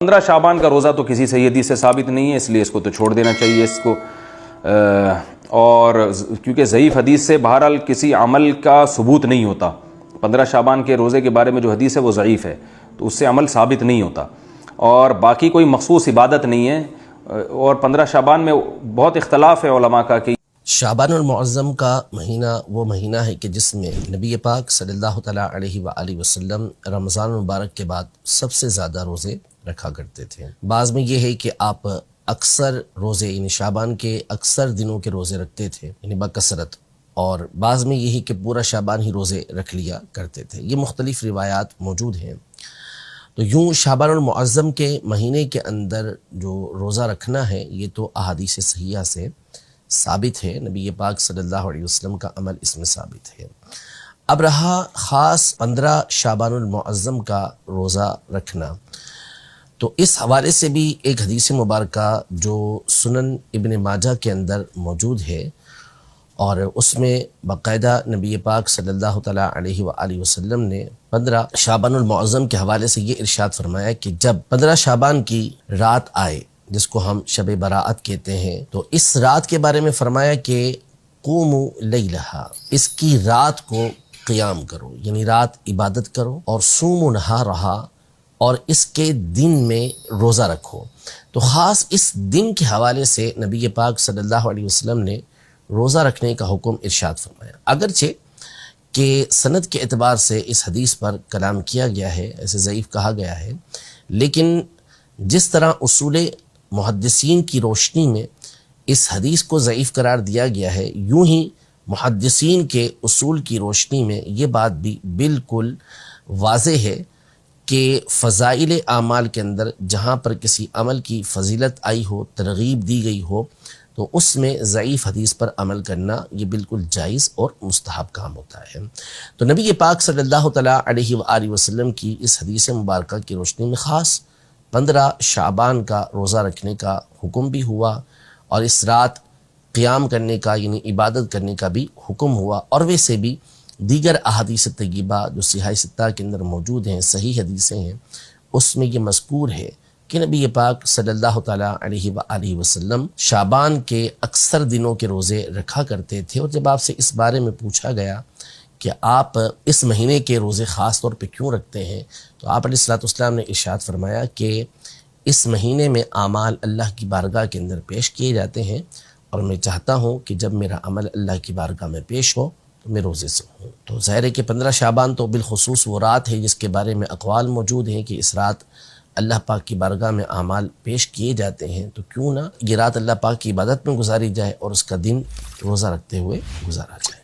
15 شعبان کا روزہ تو کسی صحیح حدیث سے ثابت نہیں ہے، اس لیے اس کو تو چھوڑ دینا چاہیے اس کو، اور کیونکہ ضعیف حدیث سے بہرحال کسی عمل کا ثبوت نہیں ہوتا۔ 15 شعبان کے روزے کے بارے میں جو حدیث ہے وہ ضعیف ہے، تو اس سے عمل ثابت نہیں ہوتا، اور باقی کوئی مخصوص عبادت نہیں ہے۔ اور 15 شعبان میں بہت اختلاف ہے علماء کا کہ شعبان المعظم کا مہینہ وہ مہینہ ہے کہ جس میں نبی پاک صلی اللہ تعالیٰ علیہ وآلہ وسلم رمضان المبارک کے بعد سب سے زیادہ روزے رکھا کرتے تھے۔ بعض میں یہ ہے کہ آپ اکثر روزے یعنی شعبان کے اکثر دنوں کے روزے رکھتے تھے یعنی بکثرت، اور بعض میں یہی کہ پورا شعبان ہی روزے رکھ لیا کرتے تھے۔ یہ مختلف روایات موجود ہیں۔ تو یوں شعبان المعظم کے مہینے کے اندر جو روزہ رکھنا ہے یہ تو احادیث صحیحہ سے ثابت ہے، نبی پاک صلی اللہ علیہ وسلم کا عمل اس میں ثابت ہے۔ اب رہا خاص 15 شعبان المعظم کا روزہ رکھنا، تو اس حوالے سے بھی ایک حدیث مبارکہ جو سنن ابن ماجہ کے اندر موجود ہے، اور اس میں باقاعدہ نبی پاک صلی اللہ تعالیٰ علیہ وآلہ وسلم نے 15 شعبان المعظم کے حوالے سے یہ ارشاد فرمایا کہ جب 15 شعبان کی رات آئے جس کو ہم شب براءت کہتے ہیں، تو اس رات کے بارے میں فرمایا کہ قوموا لیلہا، اس کی رات کو قیام کرو، یعنی رات عبادت کرو، اور صوموا نہارہا، اور اس کے دن میں روزہ رکھو۔ تو خاص اس دن کے حوالے سے نبی پاک صلی اللہ علیہ وسلم نے روزہ رکھنے کا حکم ارشاد فرمایا۔ اگرچہ کہ سند کے اعتبار سے اس حدیث پر کلام کیا گیا ہے، ایسے ضعیف کہا گیا ہے، لیکن جس طرح اصول محدثین کی روشنی میں اس حدیث کو ضعیف قرار دیا گیا ہے، یوں ہی محدثین کے اصول کی روشنی میں یہ بات بھی بالکل واضح ہے کہ فضائل اعمال کے اندر جہاں پر کسی عمل کی فضیلت آئی ہو، ترغیب دی گئی ہو، تو اس میں ضعیف حدیث پر عمل کرنا یہ بالکل جائز اور مستحب کام ہوتا ہے۔ تو نبی پاک صلی اللہ تعالیٰ علیہ وآلہ وسلم کی اس حدیث مبارکہ کی روشنی میں خاص 15 شعبان کا روزہ رکھنے کا حکم بھی ہوا، اور اس رات قیام کرنے کا یعنی عبادت کرنے کا بھی حکم ہوا، اور ویسے بھی دیگر احادیث طیبہ جو صحیح ستہ کے اندر موجود ہیں، صحیح حدیثیں ہیں، اس میں یہ مذکور ہے کہ نبی پاک صلی اللہ تعالیٰ علیہ وآلہ وسلم شعبان کے اکثر دنوں کے روزے رکھا کرتے تھے۔ اور جب آپ سے اس بارے میں پوچھا گیا کہ آپ اس مہینے کے روزے خاص طور پہ کیوں رکھتے ہیں، تو آپ علیہ الصلوۃ والسلام نے ارشاد فرمایا کہ اس مہینے میں اعمال اللہ کی بارگاہ کے اندر پیش کیے جاتے ہیں، اور میں چاہتا ہوں کہ جب میرا عمل اللہ کی بارگاہ میں پیش ہو تو میں روزے سے ہوں۔ تو ظاہر ہے کہ 15 شعبان تو بالخصوص وہ رات ہے جس کے بارے میں اقوال موجود ہیں کہ اس رات اللہ پاک کی بارگاہ میں اعمال پیش کیے جاتے ہیں، تو کیوں نہ یہ رات اللہ پاک کی عبادت میں گزاری جائے اور اس کا دن روزہ رکھتے ہوئے گزارا جائے۔